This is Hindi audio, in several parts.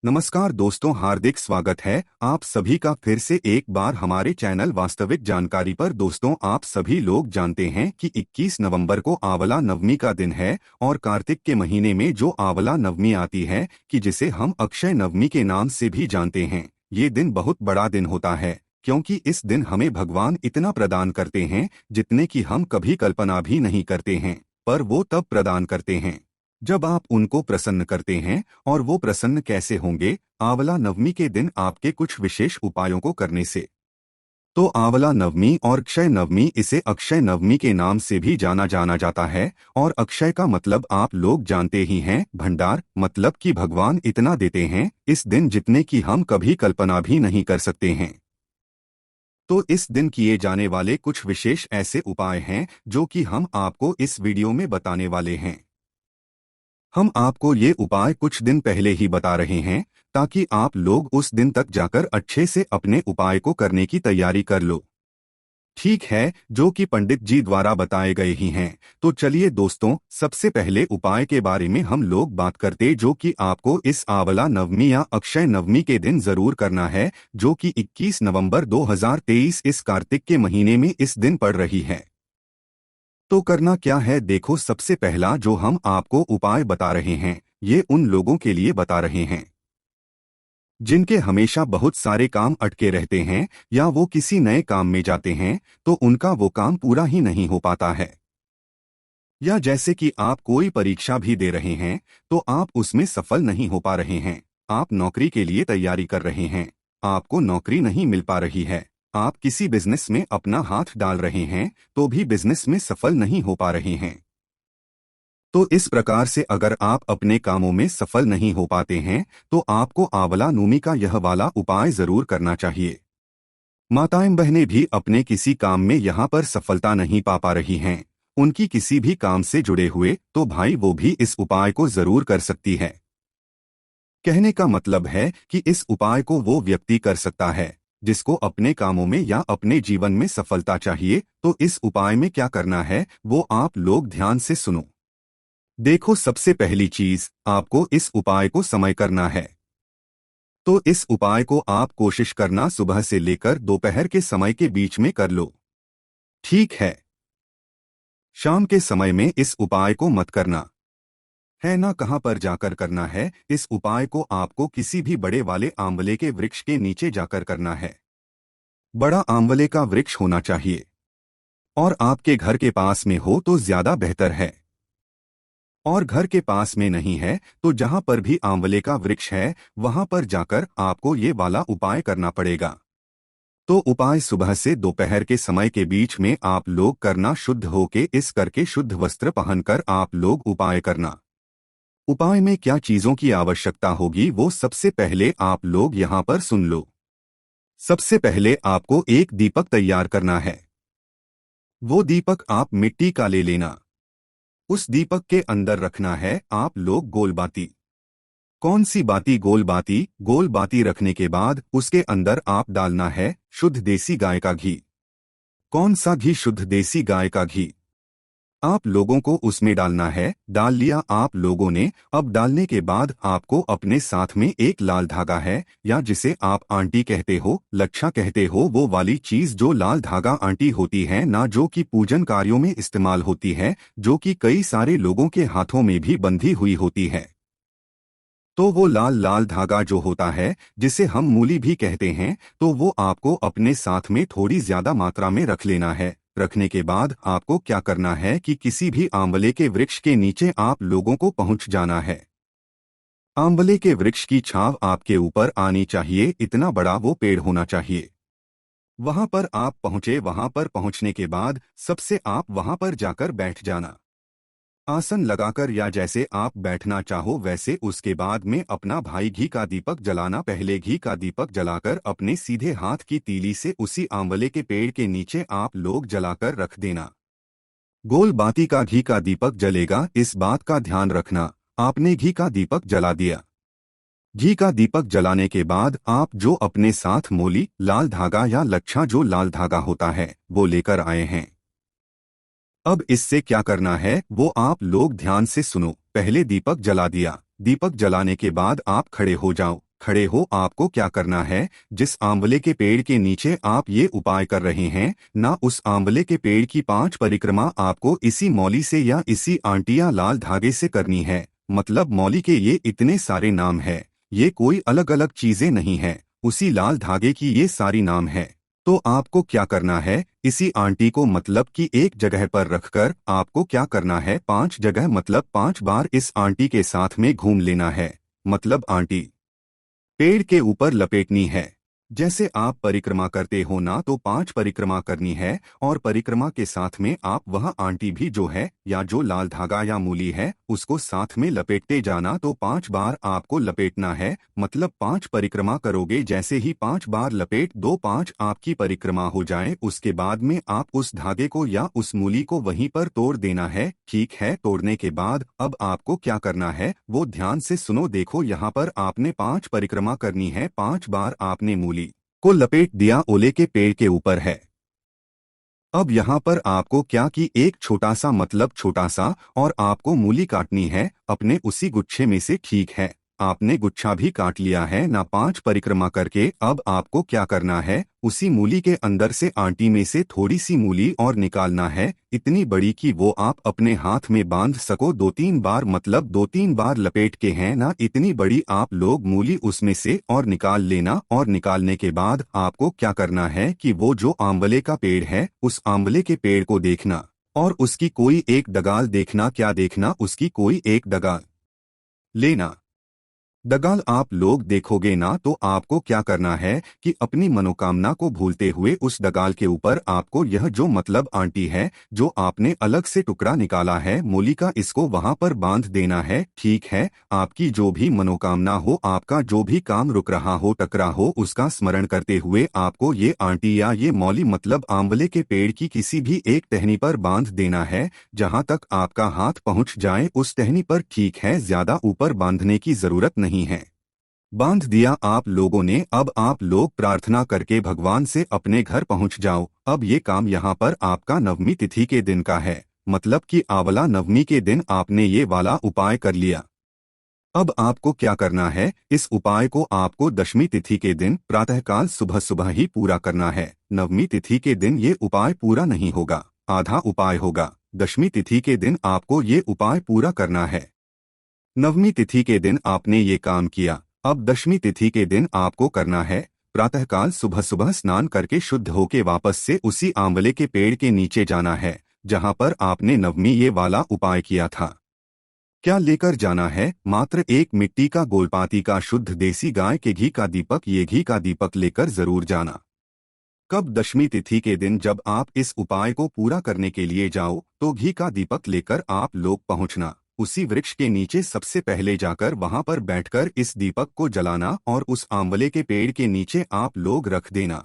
नमस्कार दोस्तों, हार्दिक स्वागत है आप सभी का फिर से एक बार हमारे चैनल वास्तविक जानकारी पर। दोस्तों, आप सभी लोग जानते हैं कि 21 नवंबर को आंवला नवमी का दिन है और कार्तिक के महीने में जो आंवला नवमी आती है कि जिसे हम अक्षय नवमी के नाम से भी जानते हैं, ये दिन बहुत बड़ा दिन होता है क्योंकि इस दिन हमें भगवान इतना प्रदान करते हैं जितने की हम कभी कल्पना भी नहीं करते हैं। पर वो तब प्रदान करते हैं जब आप उनको प्रसन्न करते हैं। और वो प्रसन्न कैसे होंगे? आंवला नवमी के दिन आपके कुछ विशेष उपायों को करने से। तो आंवला नवमी और क्षय नवमी, इसे अक्षय नवमी के नाम से भी जाना जाता है। और अक्षय का मतलब आप लोग जानते ही हैं, भंडार, मतलब कि भगवान इतना देते हैं इस दिन जितने की हम कभी कल्पना भी नहीं कर सकते हैं। तो इस दिन किए जाने वाले कुछ विशेष ऐसे उपाय हैं जो कि हम आपको इस वीडियो में बताने वाले हैं। हम आपको ये उपाय कुछ दिन पहले ही बता रहे हैं ताकि आप लोग उस दिन तक जाकर अच्छे से अपने उपाय को करने की तैयारी कर लो। ठीक है, जो कि पंडित जी द्वारा बताए गए ही हैं। तो चलिए दोस्तों, सबसे पहले उपाय के बारे में हम लोग बात करते जो कि आपको इस आंवला नवमी या अक्षय नवमी के दिन जरूर करना है, जो कि 21 नवंबर 2023 इस कार्तिक के महीने में इस दिन पड़ रही है। तो करना क्या है? देखो, सबसे पहला जो हम आपको उपाय बता रहे हैं ये उन लोगों के लिए बता रहे हैं जिनके हमेशा बहुत सारे काम अटके रहते हैं या वो किसी नए काम में जाते हैं तो उनका वो काम पूरा ही नहीं हो पाता है। या जैसे कि आप कोई परीक्षा भी दे रहे हैं तो आप उसमें सफल नहीं हो पा रहे हैं। आप नौकरी के लिए तैयारी कर रहे हैं, आपको नौकरी नहीं मिल पा रही है। आप किसी बिजनेस में अपना हाथ डाल रहे हैं तो भी बिजनेस में सफल नहीं हो पा रहे हैं। तो इस प्रकार से अगर आप अपने कामों में सफल नहीं हो पाते हैं तो आपको आंवला नवमी का यह वाला उपाय जरूर करना चाहिए। माताएं बहनें भी अपने किसी काम में यहाँ पर सफलता नहीं पा रही हैं, उनकी किसी भी काम से जुड़े हुए, तो भाई वो भी इस उपाय को जरूर कर सकती है। कहने का मतलब है कि इस उपाय को वो व्यक्ति कर सकता है जिसको अपने कामों में या अपने जीवन में सफलता चाहिए। तो इस उपाय में क्या करना है वो आप लोग ध्यान से सुनो। देखो, सबसे पहली चीज, आपको इस उपाय को समय करना है। तो इस उपाय को आप कोशिश करना सुबह से लेकर दोपहर के समय के बीच में कर लो। ठीक है, शाम के समय में इस उपाय को मत करना है ना। कहाँ पर जाकर करना है? इस उपाय को आपको किसी भी बड़े वाले आंवले के वृक्ष के नीचे जाकर करना है। बड़ा आंवले का वृक्ष होना चाहिए और आपके घर के पास में हो तो ज्यादा बेहतर है। और घर के पास में नहीं है तो जहां पर भी आंवले का वृक्ष है वहां पर जाकर आपको ये वाला उपाय करना पड़ेगा। तो उपाय सुबह से दोपहर के समय के बीच में आप लोग करना। शुद्ध होके इस करके शुद्ध वस्त्र पहनकर आप लोग उपाय करना। उपाय में क्या चीजों की आवश्यकता होगी वो सबसे पहले आप लोग यहाँ पर सुन लो। सबसे पहले आपको एक दीपक तैयार करना है। वो दीपक आप मिट्टी का ले लेना। उस दीपक के अंदर रखना है आप लोग गोल बाती। कौन सी बाती? गोल बाती। गोल बाती रखने के बाद उसके अंदर आप डालना है शुद्ध देसी गाय का घी। कौन सा घी? शुद्ध देसी गाय का घी आप लोगों को उसमें डालना है। डाल लिया आप लोगों ने। अब डालने के बाद आपको अपने साथ में एक लाल धागा है या जिसे आप आंटी कहते हो, लच्छा कहते हो, वो वाली चीज जो लाल धागा आंटी होती है ना, जो कि पूजन कार्यों में इस्तेमाल होती है, जो कि कई सारे लोगों के हाथों में भी बंधी हुई होती है। तो वो लाल लाल धागा जो होता है जिसे हम मूली भी कहते हैं, तो वो आपको अपने साथ में थोड़ी ज्यादा मात्रा में रख लेना है। रखने के बाद आपको क्या करना है कि किसी भी आंवले के वृक्ष के नीचे आप लोगों को पहुंच जाना है। आंवले के वृक्ष की छांव आपके ऊपर आनी चाहिए, इतना बड़ा वो पेड़ होना चाहिए। वहां पर आप पहुंचे। वहां पर पहुंचने के बाद सबसे आप वहां पर जाकर बैठ जाना, आसन लगाकर या जैसे आप बैठना चाहो वैसे। उसके बाद में अपना भाई घी का दीपक जलाना। पहले घी का दीपक जलाकर अपने सीधे हाथ की तीली से उसी आंवले के पेड़ के नीचे आप लोग जलाकर रख देना। गोल बाती का घी का दीपक जलेगा, इस बात का ध्यान रखना। आपने घी का दीपक जला दिया। घी का दीपक जलाने के बाद आप जो अपने साथ मोली, लाल धागा या लच्छा जो लाल धागा होता है वो लेकर आए हैं, अब इससे क्या करना है वो आप लोग ध्यान से सुनो। पहले दीपक जला दिया। दीपक जलाने के बाद आप खड़े हो जाओ। खड़े हो। आपको क्या करना है, जिस आंवले के पेड़ के नीचे आप ये उपाय कर रहे हैं ना, उस आंवले के पेड़ की 5 परिक्रमा आपको इसी मौली से या इसी आंटी या लाल धागे से करनी है। मतलब मौली के ये इतने सारे नाम है, ये कोई अलग अलग चीजें नहीं है, उसी लाल धागे की ये सारी नाम है। तो आपको क्या करना है, इसी आंटी को मतलब कि एक जगह पर रखकर आपको क्या करना है, 5 जगह मतलब 5 बार इस आंटी के साथ में घूम लेना है। मतलब आंटी पेड़ के ऊपर लपेटनी है। जैसे आप परिक्रमा करते हो ना, तो 5 परिक्रमा करनी है और परिक्रमा के साथ में आप वह आंटी भी जो है या जो लाल धागा या मूली है उसको साथ में लपेटते जाना। तो 5 बार आपको लपेटना है। मतलब 5 परिक्रमा करोगे, जैसे ही 5 बार लपेट दो, 5 आपकी परिक्रमा हो जाए, उसके बाद में आप उस धागे को या उस मूली को वहीं पर तोड़ देना है। ठीक है, तोड़ने के बाद अब आपको क्या करना है वो ध्यान से सुनो। देखो यहाँ पर आपने 5 परिक्रमा करनी है, 5 बार आपने मूली को लपेट दिया, ओले के पेड़ के ऊपर है। अब यहाँ पर आपको क्या कि एक छोटा सा मतलब छोटा सा और आपको मूली काटनी है अपने उसी गुच्छे में से। ठीक है, आपने गुच्छा भी काट लिया है ना 5 परिक्रमा करके। अब आपको क्या करना है, उसी मूली के अंदर से आंटी में से थोड़ी सी मूली और निकालना है, इतनी बड़ी कि वो आप अपने हाथ में बांध सको 2-3 बार। मतलब 2-3 बार लपेट के हैं ना, इतनी बड़ी आप लोग मूली उसमें से और निकाल लेना। और निकालने के बाद आपको क्या करना है कि वो जो आंवले का पेड़ है उस आंवले के पेड़ को देखना और उसकी कोई एक डगाल देखना। क्या देखना, उसकी कोई एक डगाल लेना। डगाल आप लोग देखोगे ना, तो आपको क्या करना है कि अपनी मनोकामना को भूलते हुए उस डगाल के ऊपर आपको यह जो मतलब आंटी है जो आपने अलग से टुकड़ा निकाला है मूली का, इसको वहां पर बांध देना है। ठीक है, आपकी जो भी मनोकामना हो, आपका जो भी काम रुक रहा हो, टकरा हो, उसका स्मरण करते हुए आपको ये आंटी या ये मौली मतलब आंवले के पेड़ की किसी भी एक टहनी पर बांध देना है, जहां तक आपका हाथ पहुंच जाए उस टहनी पर। ठीक है, ज्यादा ऊपर बांधने की जरूरत नहीं है। बांध दिया आप लोगों ने। अब आप लोग प्रार्थना करके भगवान से अपने घर पहुंच जाओ। अब ये काम यहाँ पर आपका नवमी तिथि के दिन का है, मतलब कि आंवला नवमी के दिन आपने ये वाला उपाय कर लिया। अब आपको क्या करना है, इस उपाय को आपको दशमी तिथि के दिन प्रातःकाल सुबह सुबह ही पूरा करना है। नवमी तिथि के दिन ये उपाय पूरा नहीं होगा, आधा उपाय होगा। दशमी तिथि के दिन आपको ये उपाय पूरा करना है। नवमी तिथि के दिन आपने ये काम किया, अब दशमी तिथि के दिन आपको करना है प्रातःकाल सुबह सुबह स्नान करके शुद्ध होके वापस से उसी आंवले के पेड़ के नीचे जाना है जहां पर आपने नवमी ये वाला उपाय किया था। क्या लेकर जाना है, मात्र एक मिट्टी का गोलपाती का शुद्ध देसी गाय के घी का दीपक। ये घी का दीपक लेकर जरूर जाना। कब, दशमी तिथि के दिन जब आप इस उपाय को पूरा करने के लिए जाओ तो घी का दीपक लेकर आप लोग पहुंचना। उसी वृक्ष के नीचे सबसे पहले जाकर वहां पर बैठकर इस दीपक को जलाना और उस आंवले के पेड़ के नीचे आप लोग रख देना।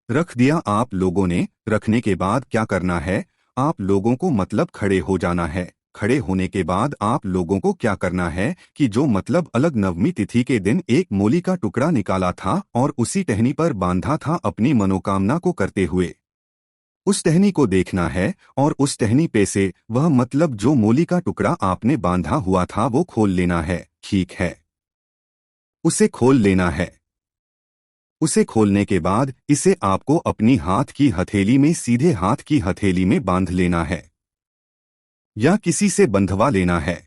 रख दिया आप लोगों ने, रखने के बाद क्या करना है, आप लोगों को मतलब खड़े हो जाना है। खड़े होने के बाद आप लोगों को क्या करना है कि जो मतलब अलग नवमी तिथि के दिन एक मूली का टुकड़ा निकाला था और उसी टहनी पर बांधा था अपनी मनोकामना को करते हुए, उस टहनी को देखना है और उस टहनी पे से वह मतलब जो मूली का टुकड़ा आपने बांधा हुआ था वो खोल लेना है। ठीक है, उसे खोल लेना है। उसे खोलने के बाद इसे आपको अपनी हाथ की हथेली में, सीधे हाथ की हथेली में बांध लेना है या किसी से बंधवा लेना है।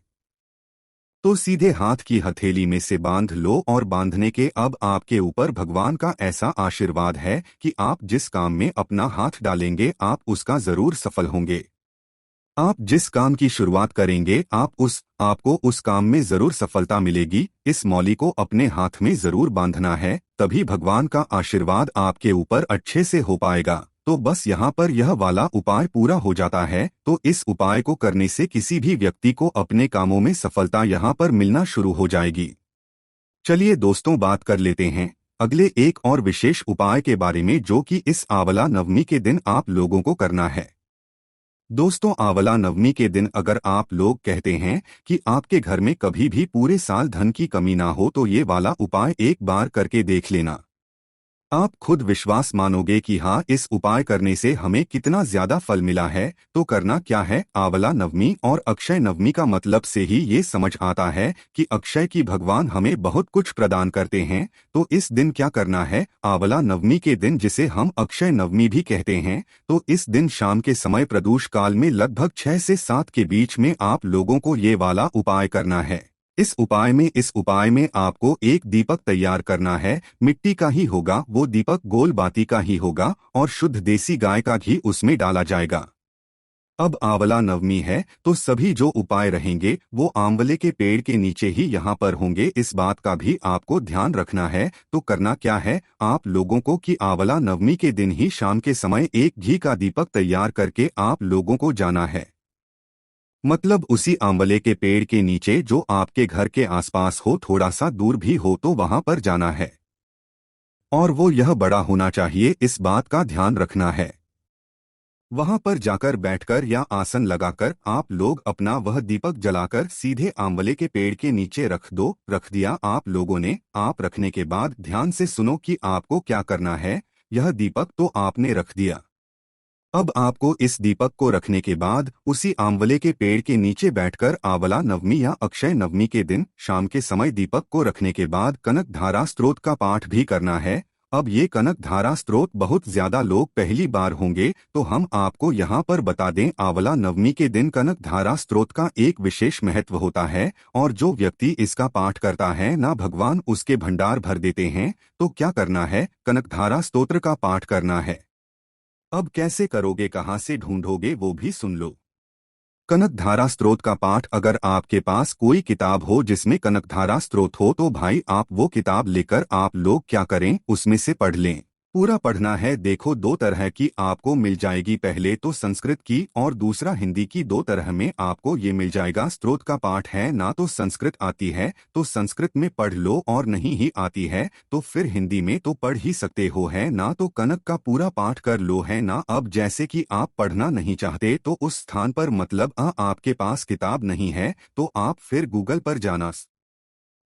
तो सीधे हाथ की हथेली में से बांध लो और बांधने के अब आपके ऊपर भगवान का ऐसा आशीर्वाद है कि आप जिस काम में अपना हाथ डालेंगे आप उसका जरूर सफल होंगे। आप जिस काम की शुरुआत करेंगे आपको उस काम में जरूर सफलता मिलेगी। इस मौली को अपने हाथ में जरूर बांधना है, तभी भगवान का आशीर्वाद आपके ऊपर अच्छे से हो पाएगा। तो बस यहाँ पर यह वाला उपाय पूरा हो जाता है। तो इस उपाय को करने से किसी भी व्यक्ति को अपने कामों में सफलता यहाँ पर मिलना शुरू हो जाएगी। चलिए दोस्तों, बात कर लेते हैं अगले एक और विशेष उपाय के बारे में जो कि इस आंवला नवमी के दिन आप लोगों को करना है। दोस्तों, आंवला नवमी के दिन अगर आप लोग कहते हैं कि आपके घर में कभी भी पूरे साल धन की कमी ना हो तो ये वाला उपाय एक बार करके देख लेना। आप खुद विश्वास मानोगे कि हाँ, इस उपाय करने से हमें कितना ज्यादा फल मिला है। तो करना क्या है, आंवला नवमी और अक्षय नवमी का मतलब से ही ये समझ आता है कि अक्षय की भगवान हमें बहुत कुछ प्रदान करते हैं। तो इस दिन क्या करना है, आंवला नवमी के दिन, जिसे हम अक्षय नवमी भी कहते हैं, तो इस दिन शाम के समय प्रदोष काल में लगभग 6 से 7 के बीच में आप लोगों को ये वाला उपाय करना है। इस उपाय में आपको एक दीपक तैयार करना है। मिट्टी का ही होगा वो दीपक, गोल बाती का ही होगा और शुद्ध देसी गाय का घी उसमें डाला जाएगा। अब आंवला नवमी है तो सभी जो उपाय रहेंगे वो आंवले के पेड़ के नीचे ही यहाँ पर होंगे। इस बात का भी आपको ध्यान रखना है। तो करना क्या है, आप लोगों को कि आंवला नवमी के दिन ही शाम के समय एक घी का दीपक तैयार करके आप लोगों को जाना है। मतलब उसी आंवले के पेड़ के नीचे जो आपके घर के आसपास हो, थोड़ा सा दूर भी हो तो वहां पर जाना है। और वो यह बड़ा होना चाहिए, इस बात का ध्यान रखना है। वहां पर जाकर बैठकर या आसन लगाकर आप लोग अपना वह दीपक जलाकर सीधे आंवले के पेड़ के नीचे रख दो। रख दिया आप लोगों ने। आप रखने के बाद ध्यान से सुनो कि आपको क्या करना है। यह दीपक तो आपने रख दिया। अब आपको इस दीपक को रखने के बाद उसी आंवले के पेड़ के नीचे बैठकर आंवला नवमी या अक्षय नवमी के दिन शाम के समय दीपक को रखने के बाद कनक धारा स्तोत्र का पाठ भी करना है। अब ये कनक धारा स्तोत्र बहुत ज्यादा लोग पहली बार होंगे तो हम आपको यहाँ पर बता दें, आंवला नवमी के दिन कनक धारा स्तोत्र का एक विशेष महत्व होता है और जो व्यक्ति इसका पाठ करता है ना, भगवान उसके भंडार भर देते हैं। तो क्या करना है, कनक धारा स्तोत्र का पाठ करना है। अब कैसे करोगे, कहाँ से ढूंढोगे, वो भी सुन लो। कनक धारा स्तोत्र का पाठ, अगर आपके पास कोई किताब हो जिसमें कनक धारा स्तोत्र हो तो भाई आप वो किताब लेकर आप लोग क्या करें, उसमें से पढ़ लें। पूरा पढ़ना है। देखो, दो तरह की आपको मिल जाएगी, पहले तो संस्कृत की और दूसरा हिंदी की। दो तरह में आपको ये मिल जाएगा। स्तोत्र का पाठ है ना तो संस्कृत आती है तो संस्कृत में पढ़ लो, और नहीं ही आती है तो फिर हिंदी में तो पढ़ ही सकते हो, है ना। तो कनक का पूरा पाठ कर लो, है ना। अब जैसे कि आप पढ़ना नहीं चाहते तो उस स्थान पर मतलब आपके पास किताब नहीं है तो आप फिर गूगल पर जाना,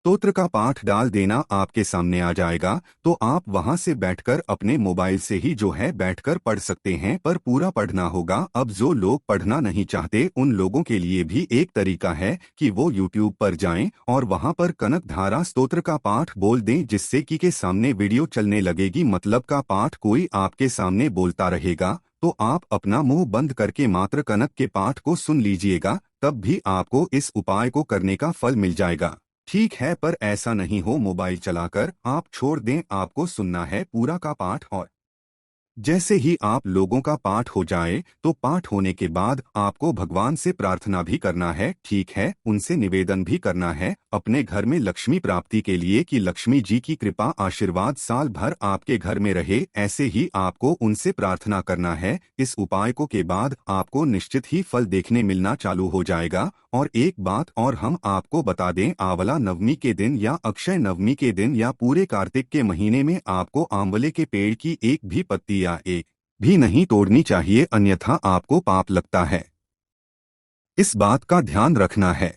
स्तोत्र का पाठ डाल देना, आपके सामने आ जाएगा। तो आप वहां से बैठकर अपने मोबाइल से ही जो है बैठकर पढ़ सकते हैं, पर पूरा पढ़ना होगा। अब जो लोग पढ़ना नहीं चाहते उन लोगों के लिए भी एक तरीका है कि वो YouTube पर जाएं और वहां पर कनक धारा स्तोत्र का पाठ बोल दें, जिससे कि के सामने वीडियो चलने लगेगी, मतलब का पाठ कोई आपके सामने बोलता रहेगा। तो आप अपना मुंह बंद करके मात्र कनक के पाठ को सुन लीजिएगा, तब भी आपको इस उपाय को करने का फल मिल जाएगा। ठीक है, पर ऐसा नहीं हो मोबाइल चलाकर आप छोड़ दें, आपको सुनना है पूरा का पाठ। और जैसे ही आप लोगों का पाठ हो जाए तो पाठ होने के बाद आपको भगवान से प्रार्थना भी करना है, ठीक है। उनसे निवेदन भी करना है अपने घर में लक्ष्मी प्राप्ति के लिए कि लक्ष्मी जी की कृपा आशीर्वाद साल भर आपके घर में रहे, ऐसे ही आपको उनसे प्रार्थना करना है। इस उपाय को के बाद आपको निश्चित ही फल देखने मिलना चालू हो जाएगा। और एक बात और हम आपको बता दें, आंवला नवमी के दिन या अक्षय नवमी के दिन या पूरे कार्तिक के महीने में आपको आंवले के पेड़ की एक भी पत्ती या एक भी नहीं तोड़नी चाहिए, अन्यथा आपको पाप लगता है। इस बात का ध्यान रखना है।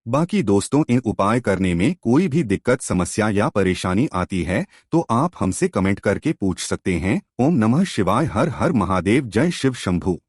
बाकी दोस्तों, इन उपाय करने में कोई भी दिक्कत, समस्या या परेशानी आती है तो आप हमसे कमेंट करके पूछ सकते हैं। ओम नमः शिवाय, हर हर महादेव, जय शिव शंभू।